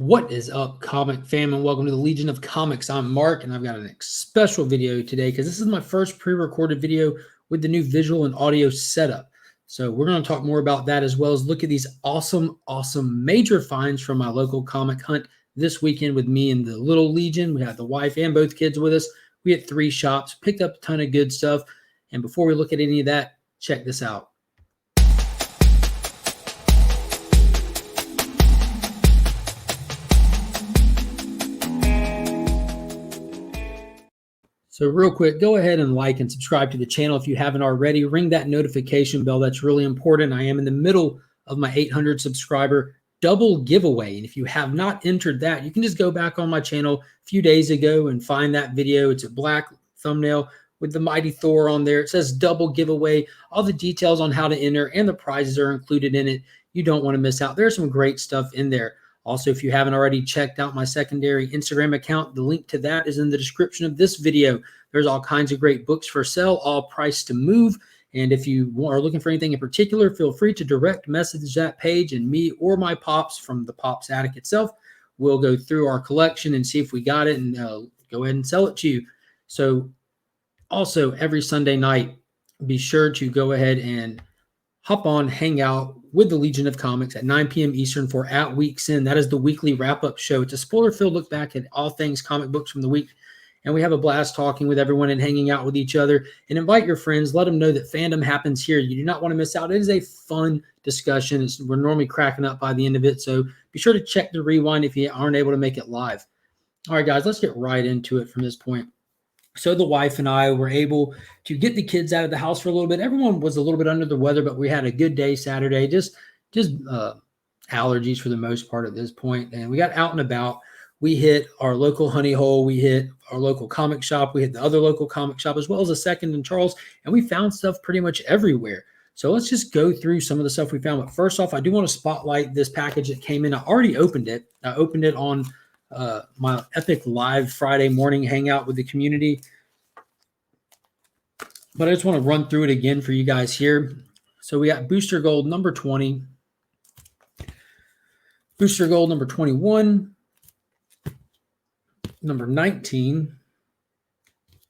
What is up, comic fam, and welcome to the Legion of Comics. I'm Mark, and I've got a special video today because this is my first pre-recorded video with the new visual and audio setup. So we're going to talk more about that, as well as look at these awesome major finds from my local comic hunt this weekend with me and the little Legion. We had the wife and both kids with us. We had 3 shops, picked up a ton of good stuff. And before we look at any of that, check this out. So real quick, go ahead and like and subscribe to the channel if you haven't already. Ring that notification bell. That's really important. I am in the middle of my 800 subscriber double giveaway. And if you have not entered that, you can just go back on my channel a few days ago and find that video. It's a black thumbnail with the mighty Thor on there. It says double giveaway. All the details on how to enter and the prizes are included in it. You don't want to miss out. There's some great stuff in there. Also, if you haven't already checked out my secondary Instagram account, the link to that is in the description of this video. There's all kinds of great books for sale, all priced to move. And if you are looking for anything in particular, feel free to direct message that page, and me or my Pops from the Pops Attic itself will go through our collection and see if we got it and go ahead and sell it to you. So also every Sunday night, be sure to go ahead and hop on, hang out with the Legion of Comics at 9 p.m. Eastern for At Week's End. That is the weekly wrap-up show. It's a spoiler-filled look back at all things comic books from the week. And we have a blast talking with everyone and hanging out with each other. And invite your friends. Let them know that fandom happens here. You do not want to miss out. It is a fun discussion. We're normally cracking up by the end of it. So be sure to check the rewind if you aren't able to make it live. All right, guys, let's get right into it from this point. So the wife and I were able to get the kids out of the house for a little bit. Everyone was a little bit under the weather, but we had a good day Saturday. Just allergies for the most part at this point. And we got out and about. We hit our local honey hole. We hit our local comic shop. We hit the other local comic shop, as well as a second in Charles. And we found stuff pretty much everywhere. So let's just go through some of the stuff we found. But first off, I do want to spotlight this package that came in. I already opened it. I opened it on my epic live Friday morning hangout with the community. But I just want to run through it again for you guys here. So we got Booster Gold number 20, Booster Gold number 21, number 19.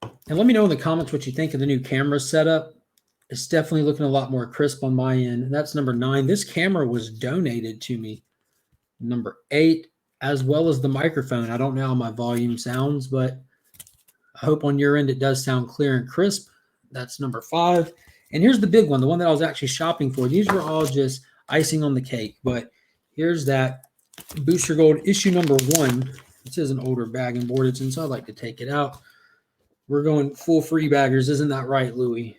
And let me know in the comments what you think of the new camera setup. It's definitely looking a lot more crisp on my end. And that's number 9. This camera was donated to me. Number 8. As well as the microphone. I don't know how my volume sounds, but I hope on your end it does sound clear and crisp. That's number 5. And here's the big one, the one that I was actually shopping for. These were all just icing on the cake, but here's that Booster Gold issue number 1. This is an older bag and board it's in, so I'd like to take it out. We're going full free baggers. Isn't that right, Louie?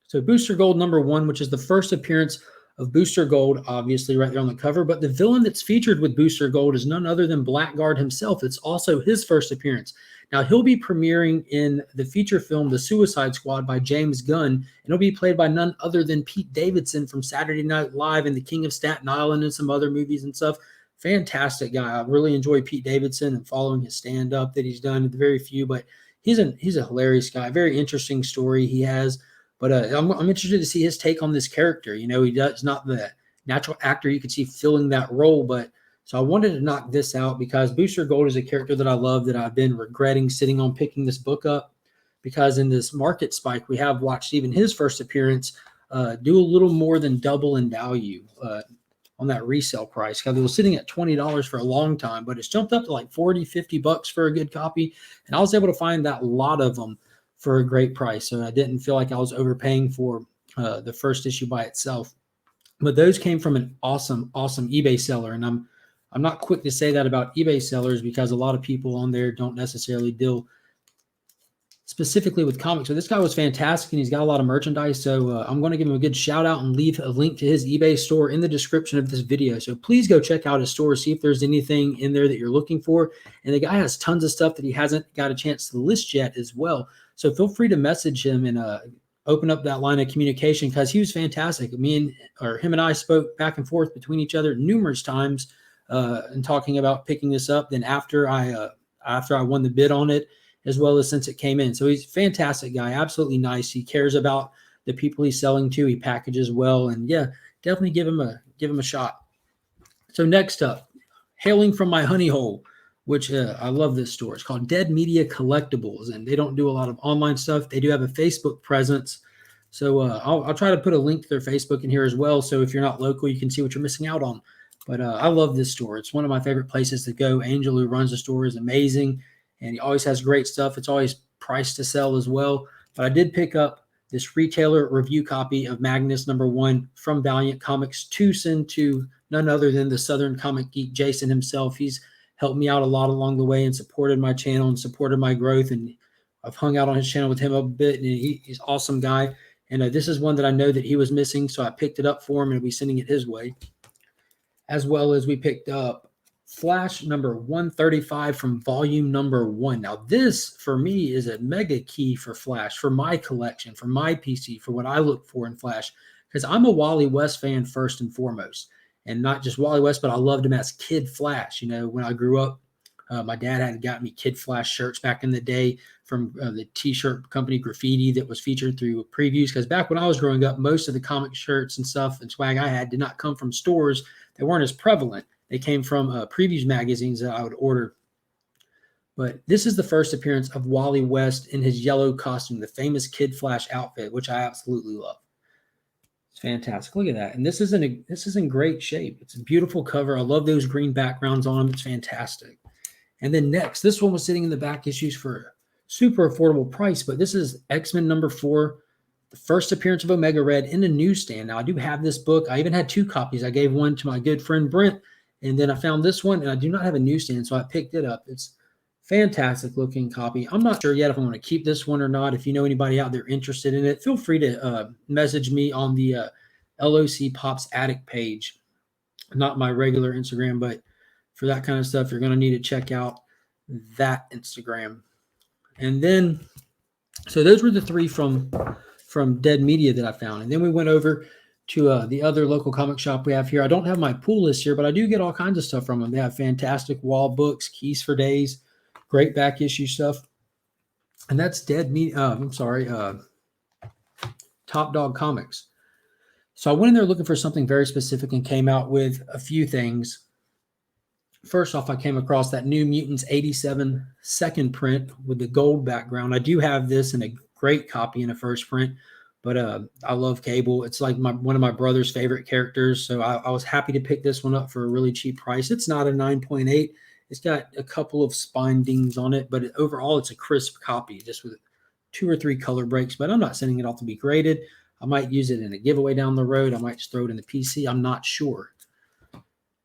So Booster Gold number 1, which is the first appearance of Booster Gold, obviously right there on the cover. But the villain that's featured with Booster Gold is none other than Blackguard himself. It's also his first appearance. Now, he'll be premiering in the feature film The Suicide Squad by James Gunn, and he'll be played by none other than Pete Davidson from Saturday Night Live and The King of Staten Island and some other movies and stuff. Fantastic guy. I really enjoy Pete Davidson and following his stand-up that he's done, very few, but he's a hilarious guy. Very interesting story he has. But I'm interested to see his take on this character. You know, he's not the natural actor you could see filling that role. But so I wanted to knock this out because Booster Gold is a character that I love, that I've been regretting sitting on picking this book up, because in this market spike, we have watched even his first appearance do a little more than double in value on that resale price. Because it was sitting at $20 for a long time, but it's jumped up to like $40-50 for a good copy. And I was able to find that lot of them for a great price. So I didn't feel like I was overpaying for the first issue by itself. But those came from an awesome eBay seller. And I'm not quick to say that about eBay sellers, because a lot of people on there don't necessarily deal specifically with comics. So this guy was fantastic, and he's got a lot of merchandise. So I'm going to give him a good shout out and leave a link to his eBay store in the description of this video. So please go check out his store, see if there's anything in there that you're looking for. And the guy has tons of stuff that he hasn't got a chance to list yet as well. So feel free to message him and open up that line of communication, because he was fantastic. Him and I spoke back and forth between each other numerous times and talking about picking this up. Then after I won the bid on it, as well as since it came in. So he's a fantastic guy, absolutely nice. He cares about the people he's selling to. He packages well, and yeah, definitely give him a shot. So next up, hailing from my honey hole, which I love this store. It's called Dead Media Collectibles, and they don't do a lot of online stuff. They do have a Facebook presence. So I'll try to put a link to their Facebook in here as well. So if you're not local, you can see what you're missing out on. But I love this store. It's one of my favorite places to go. Angel, who runs the store, is amazing, and he always has great stuff. It's always priced to sell as well. But I did pick up this retailer review copy of Magnus #1 from Valiant Comics to send to none other than the Southern Comic Geek, Jason himself. He's helped me out a lot along the way and supported my channel and supported my growth. And I've hung out on his channel with him a bit, and he's an awesome guy. And this is one that I know that he was missing, so I picked it up for him and I'll be sending it his way. As well as we picked up Flash #135 from volume #1. Now this, for me, is a mega key for Flash, for my collection, for my PC, for what I look for in Flash, because I'm a Wally West fan first and foremost. And not just Wally West, but I loved him as Kid Flash. You know, when I grew up, my dad had got me Kid Flash shirts back in the day from the t-shirt company Graffiti that was featured through previews. Because back when I was growing up, most of the comic shirts and stuff and swag I had did not come from stores. They weren't as prevalent. They came from previews magazines that I would order. But this is the first appearance of Wally West in his yellow costume, the famous Kid Flash outfit, which I absolutely love. It's fantastic. Look at that. And this is in great shape. It's a beautiful cover. I love those green backgrounds on them. It's fantastic. And then next, this one was sitting in the back issues for a super affordable price, but this is X-Men #4, the first appearance of Omega Red in a newsstand. Now, I do have this book. I even had 2 copies. I gave one to my good friend Brent, and then I found this one, and I do not have a newsstand, so I picked it up. It's fantastic looking copy. I'm not sure yet if I'm going to keep this one or not. If you know anybody out there interested in it, feel free to message me on the LOC Pops Attic page. Not my regular Instagram, but for that kind of stuff, you're going to need to check out that Instagram. And then, so those were the 3 from Dead Media that I found. And then we went over to the other local comic shop we have here. I don't have my pool list here, but I do get all kinds of stuff from them. They have fantastic wall books, keys for days, great back issue stuff. And that's Top Dog Comics. So I went in there looking for something very specific and came out with a few things. First off, I came across that New Mutants 87 second print with the gold background. I do have this in a great copy in a first print, but I love Cable. It's like one of my brother's favorite characters, so I was happy to pick this one up for a really cheap price. It's not a 9.8. It's got a couple of spine dings on it, but overall it's a crisp copy, just with 2 or 3 color breaks, but I'm not sending it off to be graded. I might use it in a giveaway down the road. I might just throw it in the PC. I'm not sure.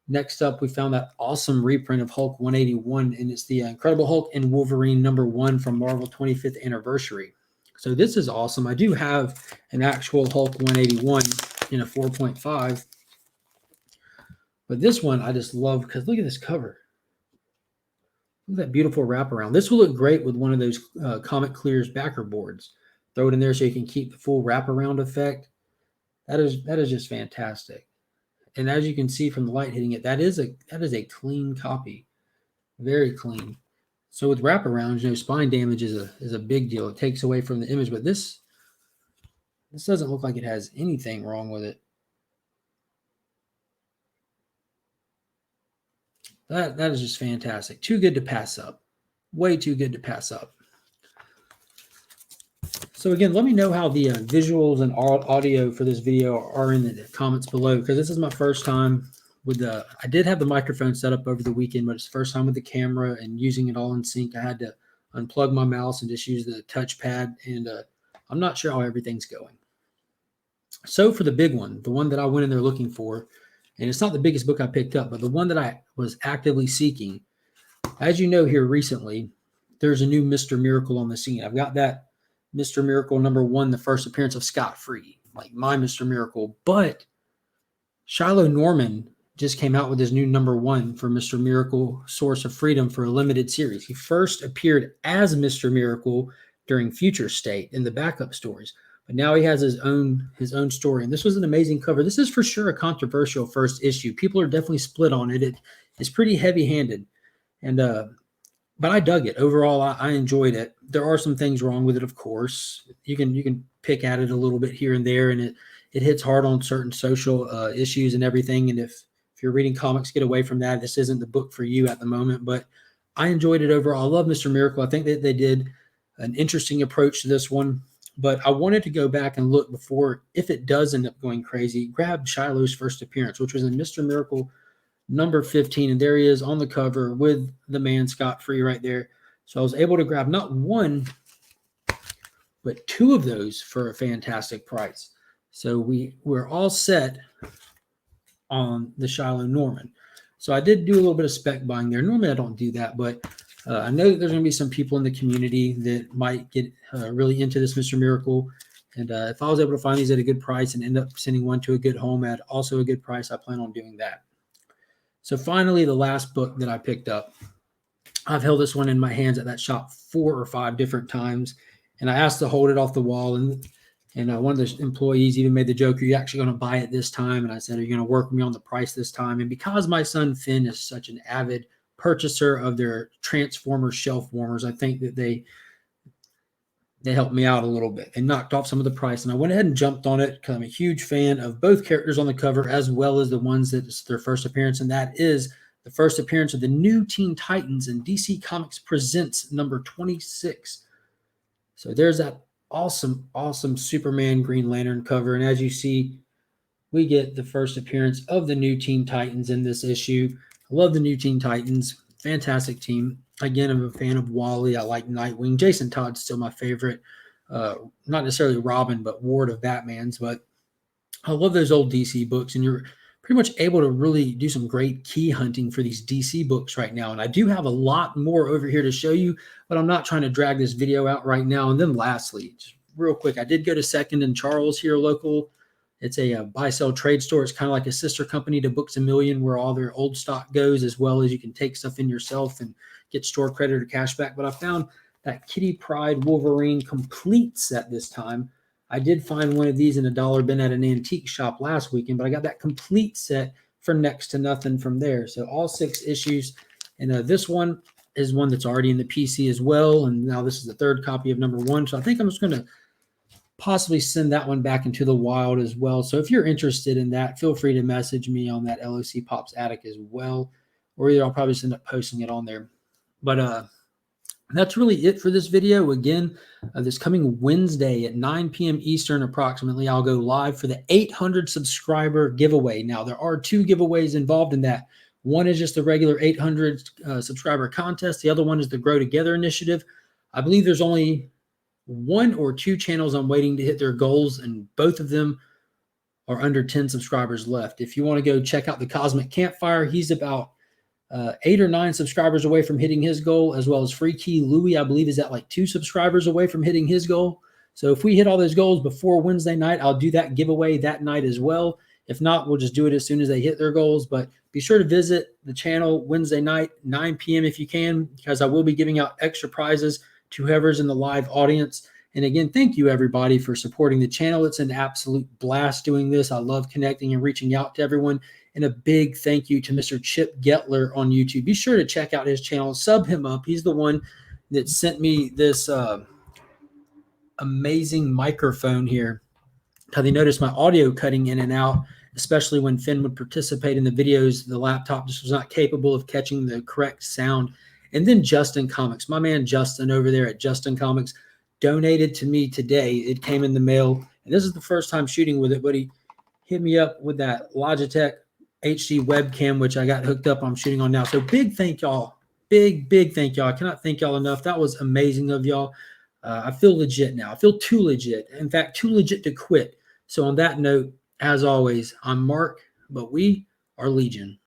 Next up, we found that awesome reprint of Hulk 181, and it's the Incredible Hulk and Wolverine #1 from Marvel 25th Anniversary. So this is awesome. I do have an actual Hulk 181 in a 4.5, but this one I just love because look at this cover. Look at that beautiful wraparound. This will look great with one of those Comic Clears backer boards. Throw it in there so you can keep the full wraparound effect. That is just fantastic. And as you can see from the light hitting it, that is a clean copy, very clean. So with wraparounds, spine damage is a big deal. It takes away from the image, but this doesn't look like it has anything wrong with it. That is just fantastic. Too good to pass up. Way too good to pass up. So again, let me know how the visuals and audio for this video are in the comments below, because this is my first time with I did have the microphone set up over the weekend, but it's the first time with the camera and using it all in sync. I had to unplug my mouse and just use the touchpad, and I'm not sure how everything's going. So for the big one, the one that I went in there looking for, and it's not the biggest book I picked up, but the one that I was actively seeking, as you know here recently, there's a new Mr. Miracle on the scene. I've got that Mr. Miracle #1, the first appearance of Scott Free, like my Mr. Miracle. But Shiloh Norman just came out with his new #1 for Mr. Miracle, Source of Freedom, for a limited series. He first appeared as Mr. Miracle during Future State in the backup stories, but now he has his own story. And this was an amazing cover. This is for sure a controversial first issue. People are definitely split on it. It's pretty heavy-handed, and but I dug it. Overall, I enjoyed it. There are some things wrong with it, of course. You can pick at it a little bit here and there, and it hits hard on certain social issues and everything. And if If you're reading comics, get away from that. This isn't the book for you at the moment, but I enjoyed it overall. I love Mr. Miracle. I think that they did an interesting approach to this one, but I wanted to go back and look before, if it does end up going crazy, grab Shiloh's first appearance, which was in Mr. Miracle number 15, and there he is on the cover with the man scot-free right there. So I was able to grab not one, but two of those for a fantastic price. So we're all set on the Shiloh Norman. So I did do a little bit of spec buying there. Normally I don't do that, but I know that there's going to be some people in the community that might get really into this Mr. Miracle. And if I was able to find these at a good price and end up sending one to a good home at also a good price, I plan on doing that. So finally, the last book that I picked up, I've held this one in my hands at that shop 4 or 5 different times. And I asked to hold it off the wall. And one of the employees even made the joke, "Are you actually going to buy it this time?" And I said, "Are you going to work with me on the price this time?" And because my son Finn is such an avid purchaser of their Transformers shelf warmers, I think that they helped me out a little bit and knocked off some of the price. And I went ahead and jumped on it because I'm a huge fan of both characters on the cover as well as the ones that it's their first appearance. And that is the first appearance of the new Teen Titans in DC Comics Presents number 26. So there's that awesome, awesome Superman Green Lantern cover. And as you see, we get the first appearance of the new Teen Titans in this issue. I love the new Teen Titans. Fantastic team. Again, I'm a fan of Wally. I like Nightwing. Jason Todd's still my favorite. Not necessarily Robin, but Ward of Batman's. But I love those old DC books. And you're pretty much able to really do some great key hunting for these DC books right now. And I do have a lot more over here to show you, but I'm not trying to drag this video out right now. And then lastly, just real quick, I did go to Second and Charles here local. It's a buy-sell trade store. It's kind of like a sister company to Books A Million where all their old stock goes, as well as you can take stuff in yourself and get store credit or cash back. But I found that Kitty Pryde Wolverine complete set this time. I did find one of these in a dollar bin at an antique shop last weekend, but I got that complete set for next to nothing from there. So all 6 issues. And this one is one that's already in the PC as well. And now this is the 3rd copy of number 1. So I think I'm just going to possibly send that one back into the wild as well. So if you're interested in that, feel free to message me on that LOC Pops Attic as well. Or either I'll probably just end up posting it on there. But that's really it for this video. Again, this coming Wednesday at 9 p.m. Eastern approximately, I'll go live for the 800 subscriber giveaway. Now, there are 2 giveaways involved in that. One is just the regular 800 subscriber contest. The other one is the Grow Together initiative. I believe there's only 1 or 2 channels I'm waiting to hit their goals, and both of them are under 10 subscribers left. If you want to go check out the Cosmic Campfire, he's about 8 or 9 subscribers away from hitting his goal, as well as Free Key Louie, I believe, is at like 2 subscribers away from hitting his goal. So if we hit all those goals before Wednesday night, I'll do that giveaway that night as well. If not, we'll just do it as soon as they hit their goals. But be sure to visit the channel Wednesday night, 9 p.m. if you can, because I will be giving out extra prizes to whoever's in the live audience. And again, thank you everybody for supporting the channel. It's an absolute blast doing this. I love connecting and reaching out to everyone. And a big thank you to Mr. Chip Gettler on YouTube. Be sure to check out his channel. Sub him up. He's the one that sent me this amazing microphone here. How they noticed my audio cutting in and out, especially when Finn would participate in the videos. The laptop just was not capable of catching the correct sound. And then Justin Comics. My man Justin over there at Justin Comics donated to me today. It came in the mail. And this is the first time shooting with it, but he hit me up with that Logitech HD webcam, which I got hooked up. I'm shooting on now. So big thank y'all. Big thank y'all. I cannot thank y'all enough. That was amazing of y'all. I feel legit now. I feel too legit. In fact, too legit to quit. So on that note, as always, I'm Mark, but we are Legion.